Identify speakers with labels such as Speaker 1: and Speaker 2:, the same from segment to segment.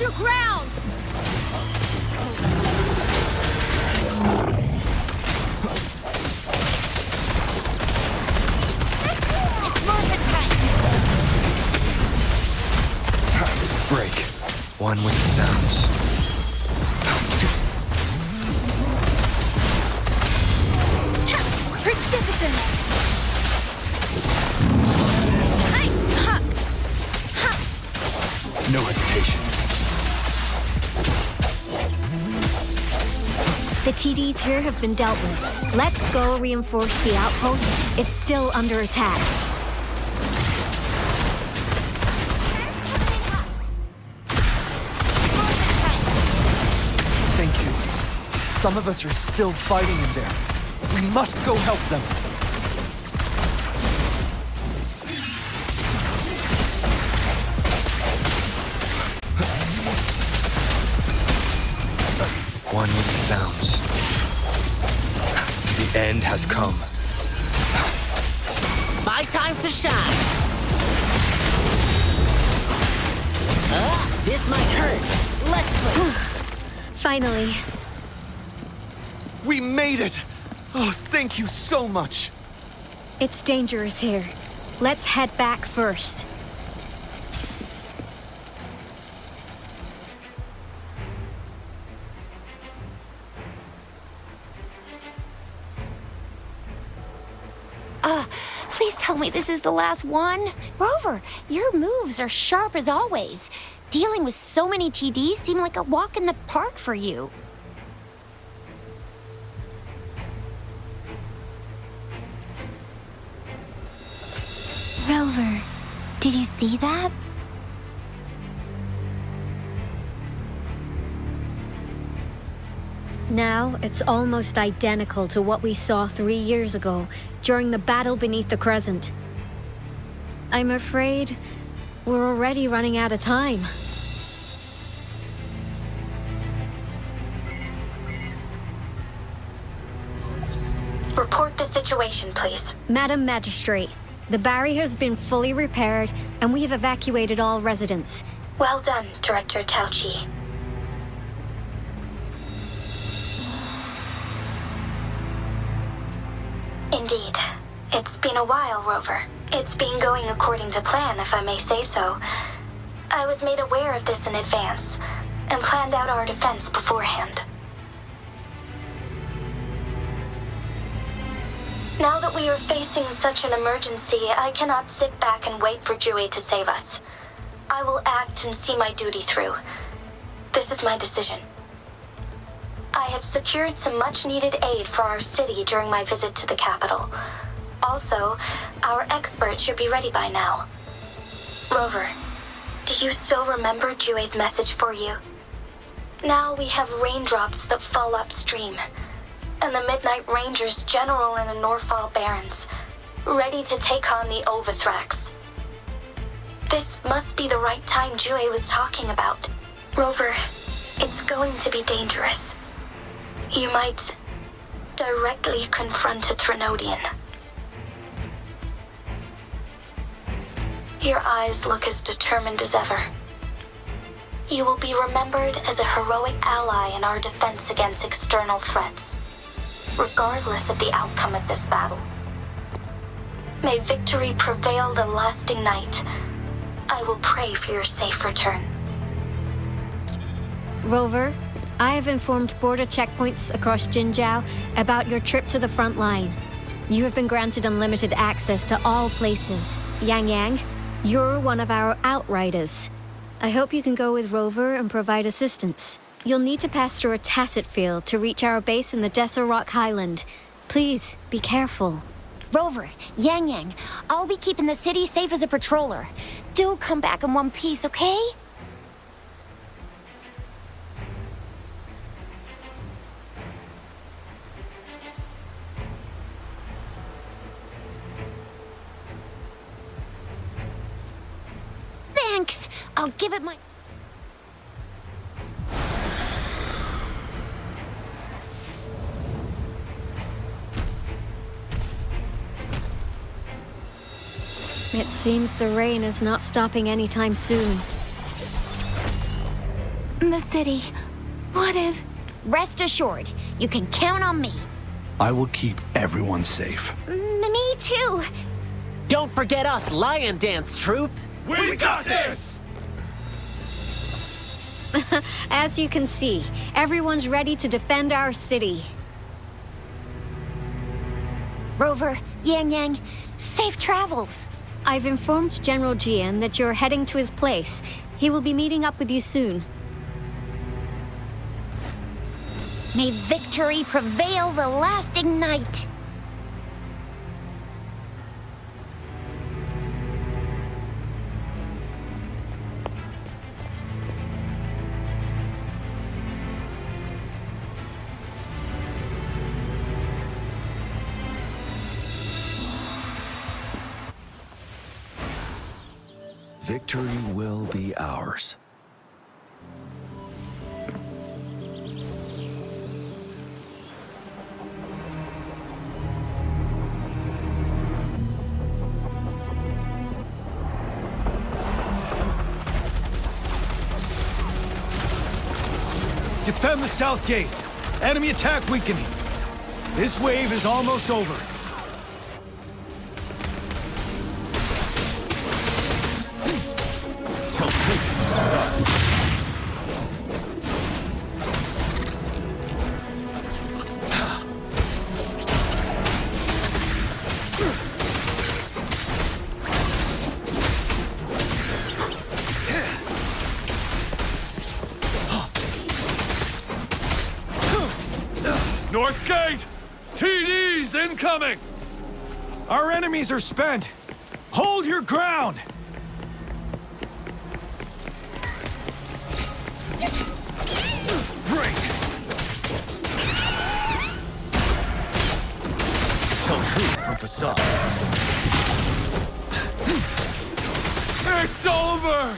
Speaker 1: your ground! It's movement time!
Speaker 2: Break. One with the sounds.
Speaker 1: Precipitous!
Speaker 2: No hesitation.
Speaker 3: The TDs here have been dealt with. Let's go reinforce the outpost. It's still under attack.
Speaker 2: Thank you. Some of us are still fighting in there. We must go help them. One with the sounds. The end has come.
Speaker 4: My time to shine. This might hurt. Let's play.
Speaker 3: Finally.
Speaker 2: We made it! Oh, thank you so much.
Speaker 3: It's dangerous here. Let's head back first.
Speaker 1: Please tell me this is the last one. Rover, your moves are sharp as always. Dealing with so many TDs seemed like a walk in the park for you. Rover, did you see that?
Speaker 3: Now, it's almost identical to what we saw 3 years ago, during the battle beneath the Crescent. I'm afraid we're already running out of time.
Speaker 5: Report the situation, please.
Speaker 3: Madam Magistrate, the barrier has been fully repaired, and we have evacuated all residents.
Speaker 5: Well done, Director Tauchi. Indeed. It's been a while, Rover. It's been going according to plan, if I may say so. I was made aware of this in advance, and planned out our defense beforehand. Now that we are facing such an emergency, I cannot sit back and wait for J.A.S to save us. I will act and see my duty through. This is my decision. I have secured some much-needed aid for our city during my visit to the capital. Also, our expert should be ready by now. Rover, do you still remember J.A.'s message for you? Now we have raindrops that fall upstream, and the Midnight Rangers general in the Norfall Barrens, ready to take on the Overthrax. This must be the right time J.A.S was talking about. Rover, it's going to be dangerous. You might directly confront a Trinodian. Your eyes look as determined as ever. You will be remembered as a heroic ally in our defense against external threats, regardless of the outcome of this battle. May victory prevail the lasting night. I will pray for your safe return.
Speaker 3: Rover, I have informed border checkpoints across Jinjiao about your trip to the front line. You have been granted unlimited access to all places. Yang Yang, you're one of our outriders. I hope you can go with Rover and provide assistance. You'll need to pass through a tacit field to reach our base in the Desert Rock Highland. Please, be careful.
Speaker 1: Rover, Yang Yang, I'll be keeping the city safe as a patroller. Do come back in one piece, okay? Thanks! I'll give it my...
Speaker 3: It seems the rain is not stopping anytime soon.
Speaker 1: The city. What if... Rest assured, you can count on me.
Speaker 2: I will keep everyone safe.
Speaker 1: Me too.
Speaker 4: Don't forget us, Lion Dance Troupe.
Speaker 2: We got this!
Speaker 3: As you can see, everyone's ready to defend our city.
Speaker 1: Rover, Yang Yang, safe travels.
Speaker 3: I've informed General Jian that you're heading to his place. He will be meeting up with you soon.
Speaker 1: May victory prevail the lasting night.
Speaker 2: Victory will be ours. Defend the south gate. Enemy attack weakening. This wave is almost over. Tell truth, son.
Speaker 6: North Gate! TDs incoming!
Speaker 2: Our enemies are spent. Hold your ground! Break! Tell truth from facade.
Speaker 6: It's over!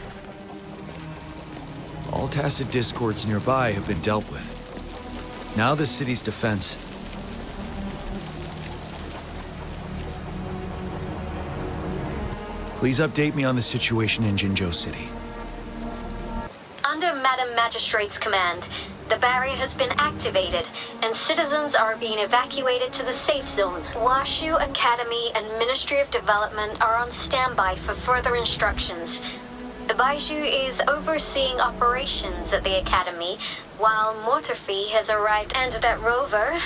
Speaker 2: All tacit discords nearby have been dealt with. Now the city's defense. Please update me on the situation in Jinzhou City.
Speaker 5: Under Madam Magistrate's command, the barrier has been activated, and citizens are being evacuated to the safe zone. Washu Academy and Ministry of Development are on standby for further instructions. The Baiju is overseeing operations at the Academy, while Mortarphy has arrived, and that Rover,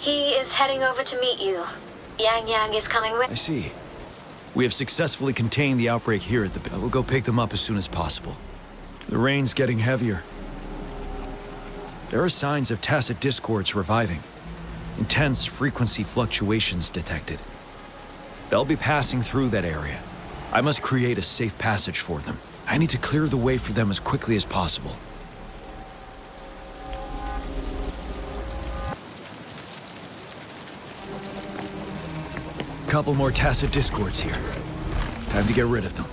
Speaker 5: he is heading over to meet you. Yang Yang is coming with...
Speaker 2: I see. We have successfully contained the outbreak here at the... I will go pick them up as soon as possible. The rain's getting heavier. There are signs of tacit discords reviving. Intense frequency fluctuations detected. They'll be passing through that area. I must create a safe passage for them. I need to clear the way for them as quickly as possible. Couple more tacit discords here. Time to get rid of them.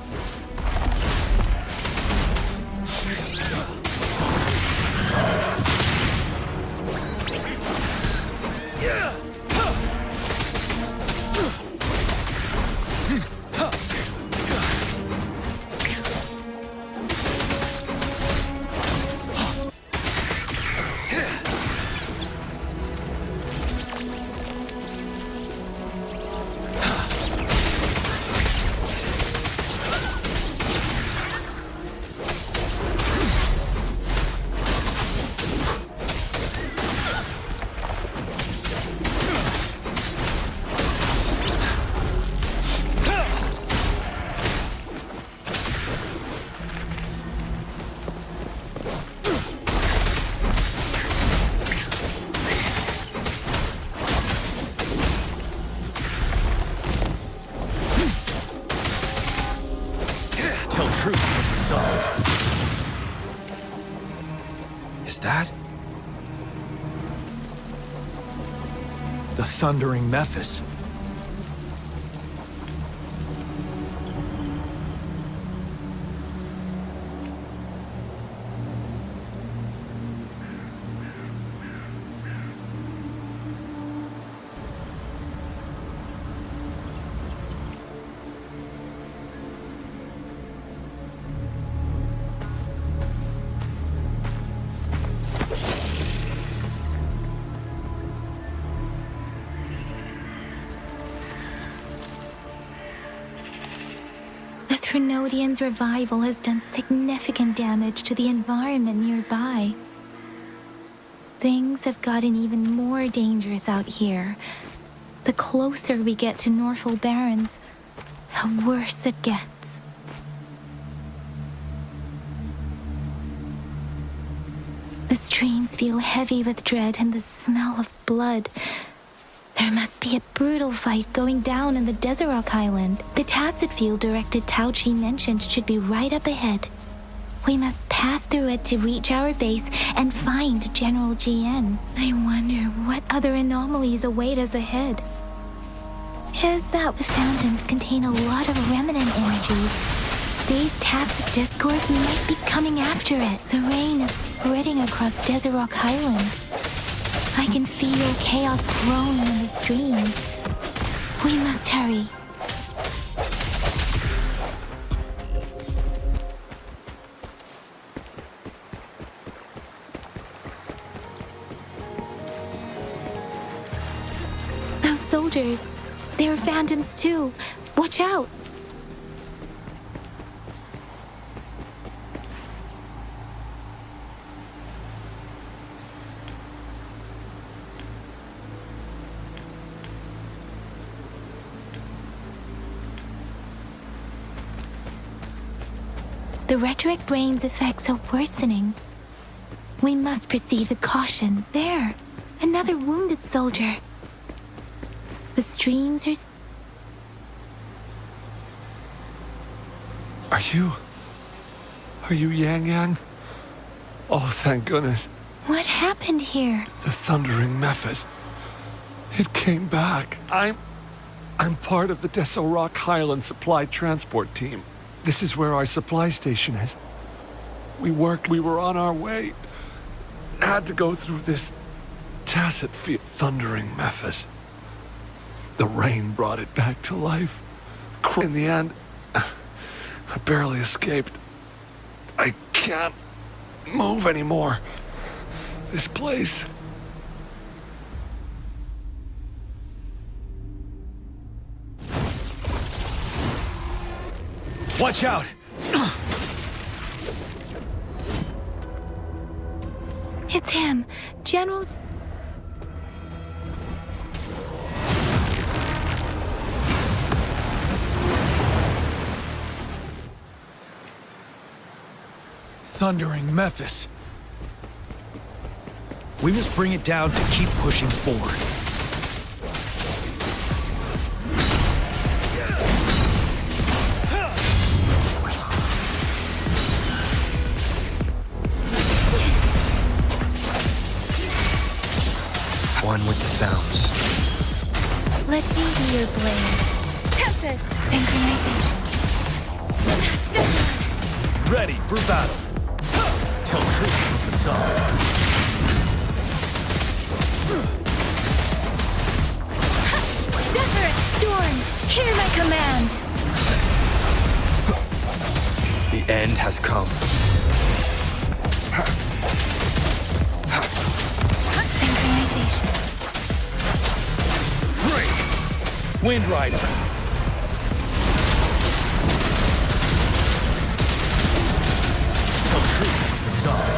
Speaker 2: Is that? The thundering Mephis.
Speaker 7: Trinodian's revival has done significant damage to the environment nearby. Things have gotten even more dangerous out here. The closer we get to Norfolk Barrens, the worse it gets. The streams feel heavy with dread and the smell of blood. There must be a brutal fight going down in the Desert Island. The Tacit field directed Tauchi mentioned should be right up ahead. We must pass through it to reach our base and find General J.A.S. I wonder what other anomalies await us ahead. Is that the fountains contain a lot of remnant energy? These Tacit discords might be coming after it. The rain is spreading across Desert Rock Highland. I can feel chaos growing in the streams. We must hurry. Those soldiers, they're phantoms too. Watch out! The rhetoric brain's effects are worsening. We must proceed with caution. There, another wounded soldier. The streams are...
Speaker 6: Are you Yang Yang? Oh, thank goodness.
Speaker 7: What happened here?
Speaker 6: The thundering Memphis. It came back. I'm part of the Deso Rock Highland supply transport team. This is where our supply station is. We were on our way. Had to go through this Tacit field. Thundering Memphis. The rain brought it back to life. In the end, I barely escaped. I can't move anymore. This place...
Speaker 2: Watch out!
Speaker 7: It's him, General...
Speaker 2: Thundering Memphis. We must bring it down to keep pushing forward.
Speaker 8: One with the sounds.
Speaker 7: Let me be your blade. Tempest! Synchronization.
Speaker 2: Ready for battle. Tell truth with the song.
Speaker 7: Zephyr! Storm! Hear my command!
Speaker 8: The end has come.
Speaker 7: Synchronization.
Speaker 2: Great! Wind Rider. Tell truth with the song.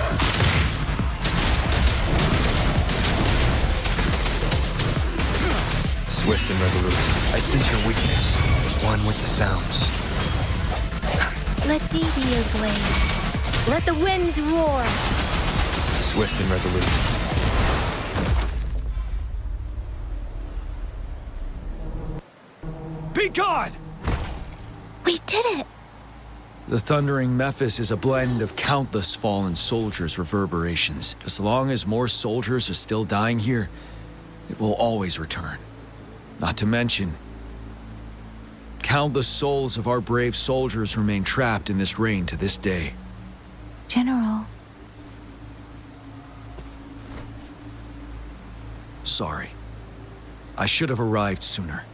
Speaker 8: Swift and resolute. I sense your weakness. One with the sounds.
Speaker 7: Let me be your blade. Let the winds roar.
Speaker 8: Swift and resolute.
Speaker 2: Be gone!
Speaker 7: We did it!
Speaker 2: The thundering Memphis is a blend of countless fallen soldiers' reverberations. As long as more soldiers are still dying here, it will always return. Not to mention, countless souls of our brave soldiers remain trapped in this rain to this day.
Speaker 7: General.
Speaker 2: Sorry. I should have arrived sooner.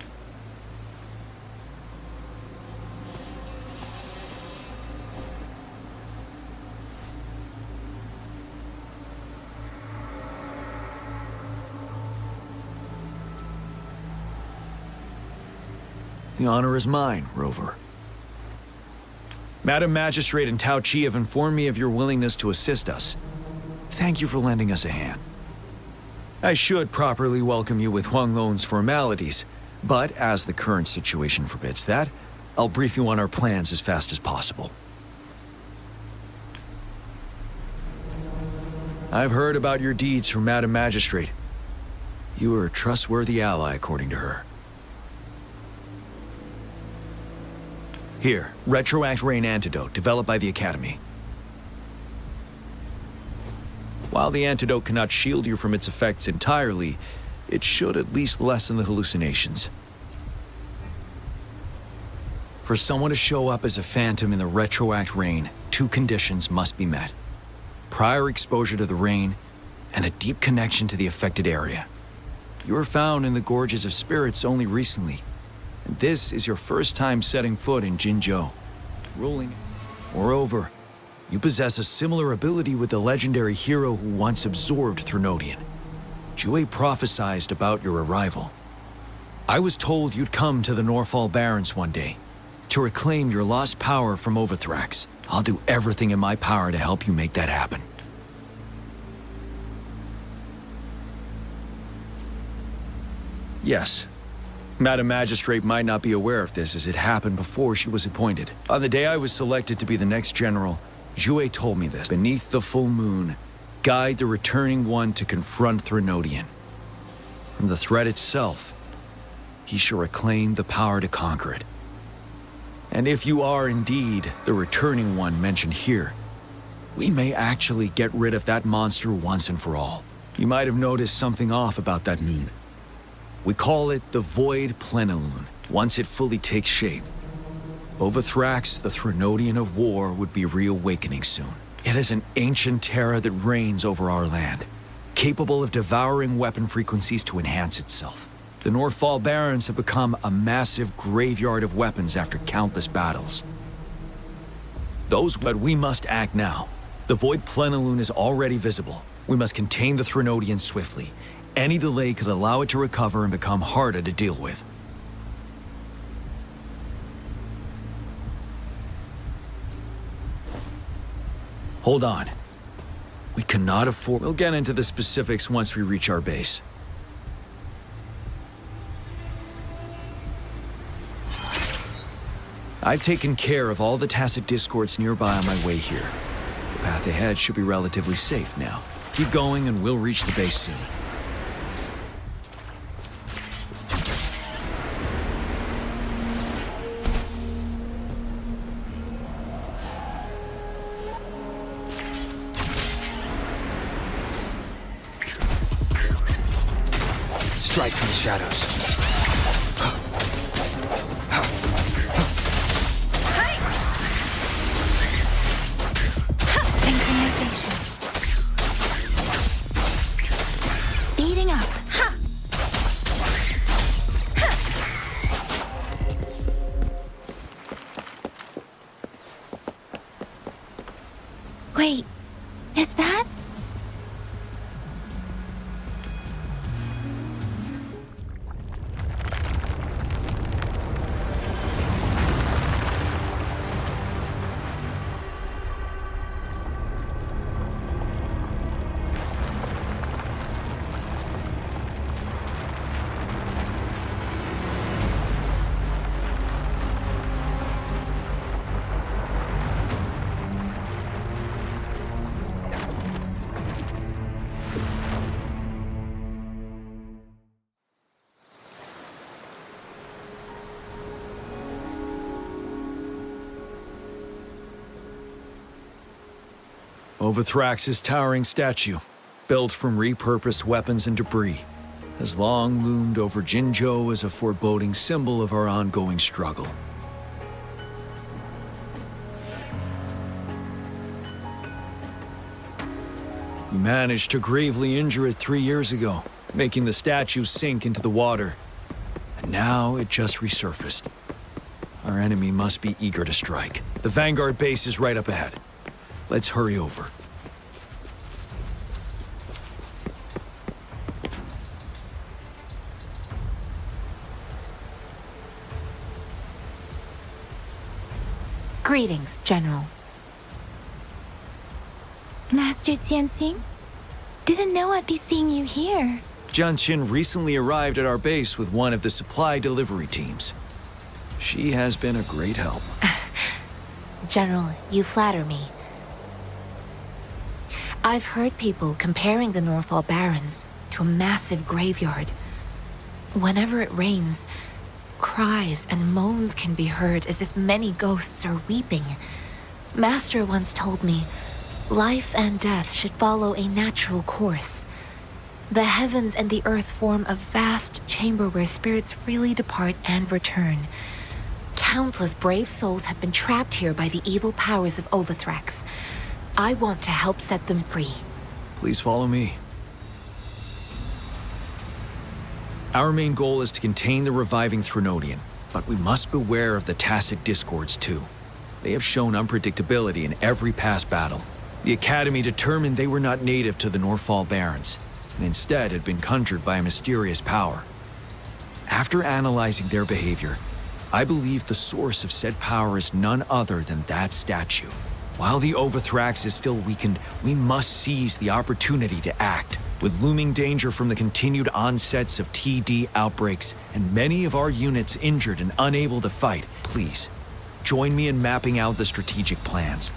Speaker 2: The honor is mine, Rover. Madam Magistrate and Tao Chi have informed me of your willingness to assist us. Thank you for lending us a hand. I should properly welcome you with Huang Lon's formalities, but as the current situation forbids that, I'll brief you on our plans as fast as possible. I've heard about your deeds from Madam Magistrate. You are a trustworthy ally, according to her. Here, Retroact Rain Antidote, developed by the Academy. While the antidote cannot shield you from its effects entirely, it should at least lessen the hallucinations. For someone to show up as a phantom in the Retroact Rain, 2 conditions must be met. Prior exposure to the rain, and a deep connection to the affected area. You were found in the Gorges of Spirits only recently, and this is your first time setting foot in Jinzhou. Moreover, you possess a similar ability with the legendary hero who once absorbed Threnodian. J.A.S prophesied about your arrival. I was told you'd come to the Norfall Barrens one day, to reclaim your lost power from Overthrax. I'll do everything in my power to help you make that happen. Yes. Madam Magistrate might not be aware of this as it happened before she was appointed. On the day I was selected to be the next general, J.A.S told me this. Beneath the full moon, guide the returning one to confront Threnodian. From the threat itself, he shall reclaim the power to conquer it. And if you are indeed the returning one mentioned here, we may actually get rid of that monster once and for all. You might have noticed something off about that moon. We call it the Void Plenilune. Once it fully takes shape, Overthrax, the Threnodian of War, would be reawakening soon. It is an ancient terror that reigns over our land, capable of devouring weapon frequencies to enhance itself. The Norfall Barrens have become a massive graveyard of weapons after countless battles. But we must act now. The Void Plenilune is already visible. We must contain the Threnodian swiftly. Any delay could allow it to recover and become harder to deal with. Hold on. We cannot afford... We'll get into the specifics once we reach our base. I've taken care of all the tacit discords nearby on my way here. The path ahead should be relatively safe now. Keep going and we'll reach the base soon.
Speaker 8: Strike from the shadows.
Speaker 7: Synchronization. Speeding up. Ha! Wait, is that?
Speaker 2: Overthrax's towering statue, built from repurposed weapons and debris, has long loomed over Jinzhou as a foreboding symbol of our ongoing struggle. We managed to gravely injure it 3 years ago, making the statue sink into the water. And now it just resurfaced. Our enemy must be eager to strike. The Vanguard base is right up ahead. Let's hurry over.
Speaker 9: Greetings, General.
Speaker 7: Master Tianxing? Didn't know I'd be seeing you here.
Speaker 2: Jian Qin recently arrived at our base with one of the supply delivery teams. She has been a great help.
Speaker 9: General, you flatter me. I've heard people comparing the Norfall Barrens to a massive graveyard. Whenever it rains, cries and moans can be heard as if many ghosts are weeping. Master once told me, life and death should follow a natural course. The heavens and the earth form a vast chamber where spirits freely depart and return. Countless brave souls have been trapped here by the evil powers of Overthrax. I want to help set them free.
Speaker 2: Please follow me. Our main goal is to contain the reviving Threnodian, but we must beware of the tacit discords too. They have shown unpredictability in every past battle. The Academy determined they were not native to the Norfall Barrens, and instead had been conjured by a mysterious power. After analyzing their behavior, I believe the source of said power is none other than that statue. While the Overthrax is still weakened, we must seize the opportunity to act. With looming danger from the continued onsets of TD outbreaks and many of our units injured and unable to fight, please, join me in mapping out the strategic plans.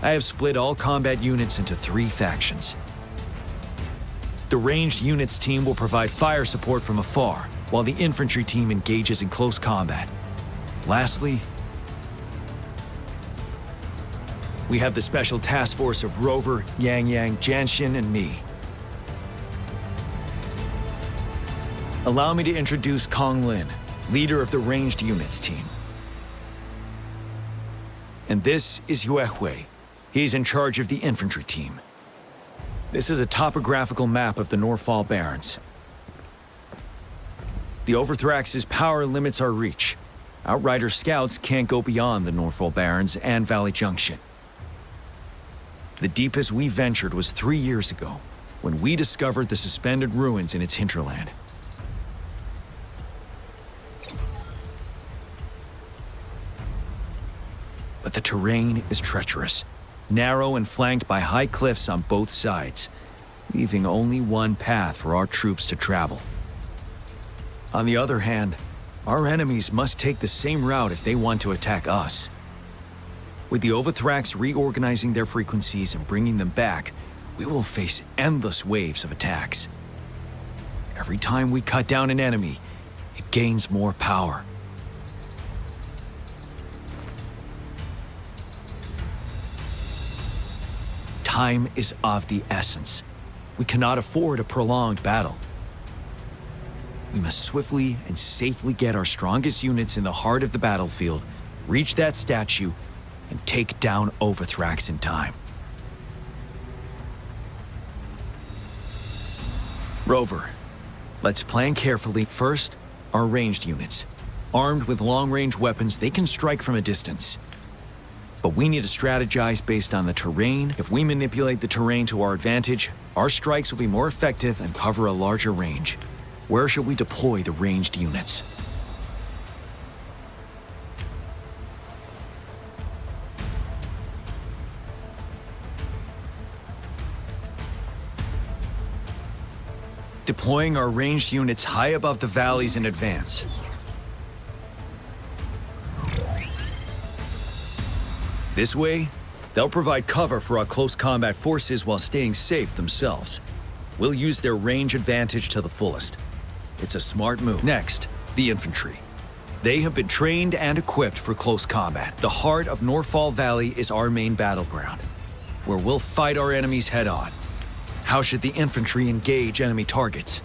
Speaker 2: I have split all combat units into 3 factions. The ranged units team will provide fire support from afar, while the infantry team engages in close combat. Lastly, we have the special task force of Rover, Yang, Jianxin, and me. Allow me to introduce Kong Lin, leader of the ranged units team. And this is Yue Hui. He's in charge of the infantry team. This is a topographical map of the Norfall Barrens. The Overthrax's power limits our reach. Outrider scouts can't go beyond the Norfall Barrens and Valley Junction. The deepest we ventured was 3 years ago, when we discovered the suspended ruins in its hinterland. But the terrain is treacherous, narrow and flanked by high cliffs on both sides, leaving only one path for our troops to travel. On the other hand, our enemies must take the same route if they want to attack us. With the Overthrax reorganizing their frequencies and bringing them back, we will face endless waves of attacks. Every time we cut down an enemy, it gains more power. Time is of the essence. We cannot afford a prolonged battle. We must swiftly and safely get our strongest units in the heart of the battlefield, reach that statue, and take down Overthrax in time. Rover, let's plan carefully. First, our ranged units. Armed with long-range weapons, they can strike from a distance. But we need to strategize based on the terrain. If we manipulate the terrain to our advantage, our strikes will be more effective and cover a larger range. Where should we deploy the ranged units? Deploying our ranged units high above the valleys in advance. This way, they'll provide cover for our close combat forces while staying safe themselves. We'll use their range advantage to the fullest. It's a smart move. Next, the infantry. They have been trained and equipped for close combat. The heart of Norfall Valley is our main battleground, where we'll fight our enemies head-on. How should the infantry engage enemy targets?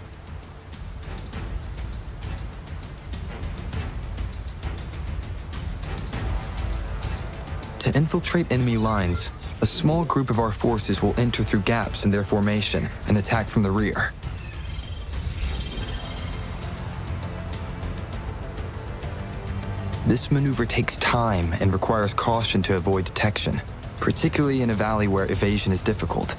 Speaker 8: infiltrate enemy lines, a small group of our forces will enter through gaps in their formation and attack from the rear. This maneuver takes time and requires caution to avoid detection, particularly in a valley where evasion is difficult.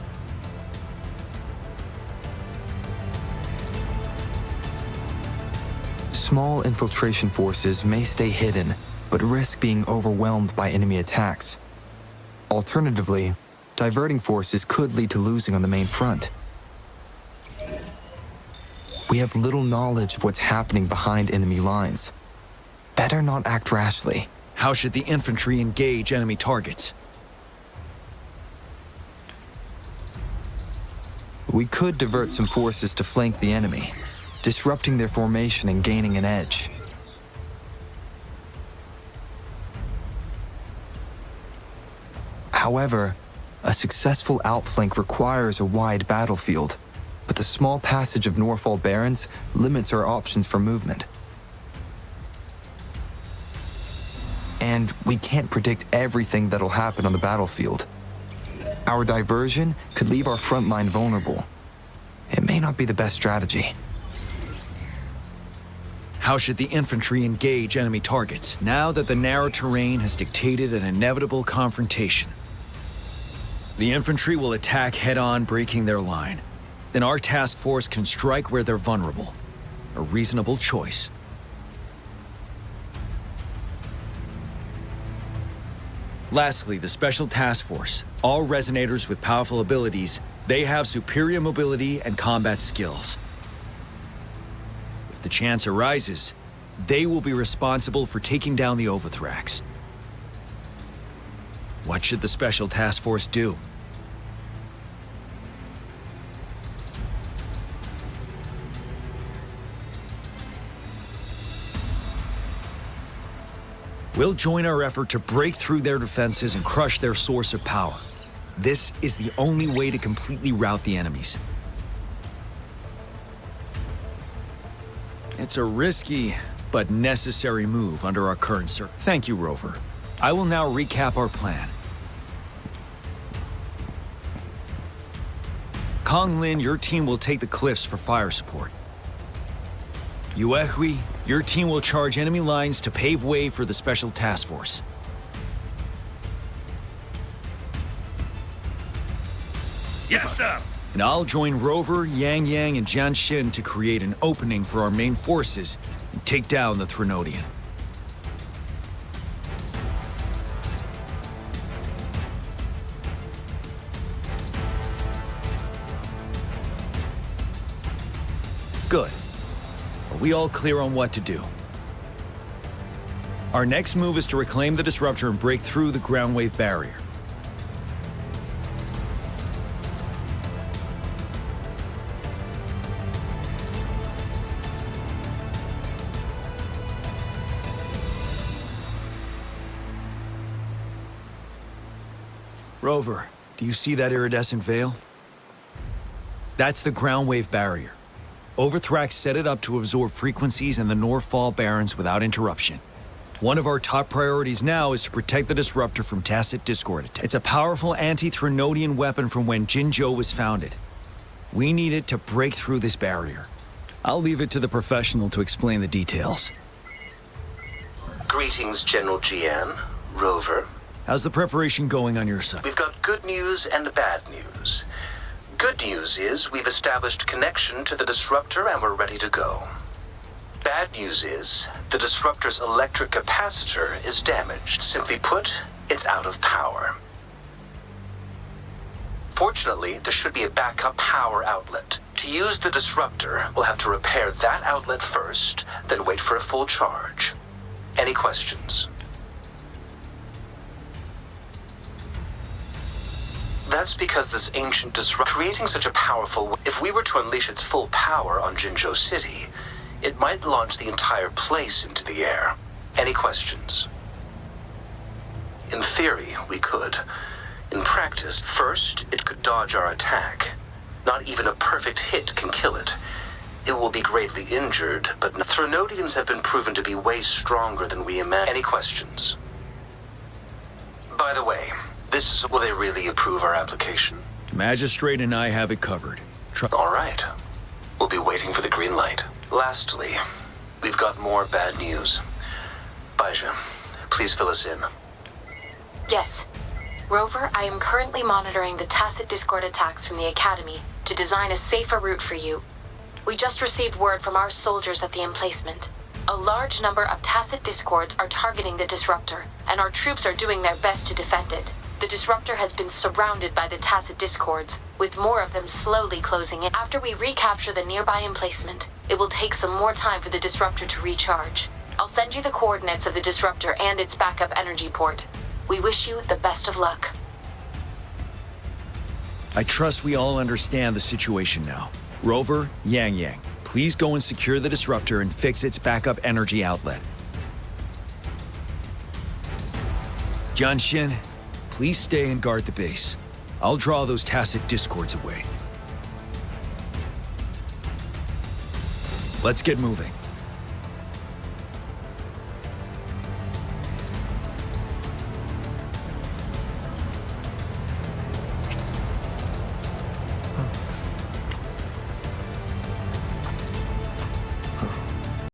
Speaker 8: Small infiltration forces may stay hidden, but risk being overwhelmed by enemy attacks. Alternatively, diverting forces could lead to losing on the main front. We have little knowledge of what's happening behind enemy lines. Better not act rashly.
Speaker 2: How should the infantry engage enemy targets?
Speaker 8: We could divert some forces to flank the enemy, disrupting their formation and gaining an edge. However, a successful outflank requires a wide battlefield, but the small passage of Norfall Barrens limits our options for movement. And we can't predict everything that'll happen on the battlefield. Our diversion could leave our front line vulnerable. It may not be the best strategy.
Speaker 2: How should the infantry engage enemy targets now that the narrow terrain has dictated an inevitable confrontation? The infantry will attack head-on, breaking their line. Then our task force can strike where they're vulnerable. A reasonable choice. Lastly, the Special Task Force. All resonators with powerful abilities, they have superior mobility and combat skills. If the chance arises, they will be responsible for taking down the Overthrax. What should the Special Task Force do? We'll join our effort to break through their defenses and crush their source of power. This is the only way to completely rout the enemies. It's a risky but necessary move under our current circumstances. Thank you, Rover. I will now recap our plan. Kong Lin, your team will take the cliffs for fire support. Yuehui, your team will charge enemy lines to pave way for the Special Task Force.
Speaker 10: Yes, sir!
Speaker 2: And I'll join Rover, Yang Yang, and Jian Xin to create an opening for our main forces and take down the Threnodian. Good. Are we all clear on what to do? Our next move is to reclaim the disruptor and break through the ground wave barrier. Rover, do you see that iridescent veil? That's the ground wave barrier. Overthrax set it up to absorb frequencies in the Norfall Barrens without interruption. One of our top priorities now is to protect the disruptor from tacit discord attacks. It's a powerful anti-Threnodian weapon from when Jinzhou was founded. We need it to break through this barrier. I'll leave it to the professional to explain the details.
Speaker 11: Greetings, General J.A.S, Rover.
Speaker 2: How's the preparation going on your side?
Speaker 11: We've got good news and bad news. Good news is we've established connection to the disruptor and we're ready to go. Bad news is the disruptor's electric capacitor is damaged. Simply put, it's out of power. Fortunately, there should be a backup power outlet. To use the disruptor, we'll have to repair that outlet first, then wait for a full charge. Any questions? That's because this ancient disruptor creating such a powerful... If we were to unleash its full power on Jinzhou City, it might launch the entire place into the air. Any questions? In theory, we could. In practice, first, it could dodge our attack. Not even a perfect hit can kill it. It will be gravely injured, but Threnodians have been proven to be way stronger than we imagined. Any questions? By the way, will they really approve our application?
Speaker 2: Magistrate and I have it covered.
Speaker 11: All right. We'll be waiting for the green light. Lastly, we've got more bad news. Baija, please fill us in.
Speaker 5: Yes. Rover, I am currently monitoring the tacit discord attacks from the Academy to design a safer route for you. We just received word from our soldiers at the emplacement. A large number of tacit discords are targeting the disruptor, and our troops are doing their best to defend it. The disruptor has been surrounded by the tacit discords, with more of them slowly closing in. After we recapture the nearby emplacement, it will take some more time for the disruptor to recharge. I'll send you the coordinates of the disruptor and its backup energy port. We wish you the best of luck.
Speaker 2: I trust we all understand the situation now. Rover, Yang, please go and secure the disruptor and fix its backup energy outlet. Jianshin, please stay and guard the base. I'll draw those tacit discords away. Let's get moving.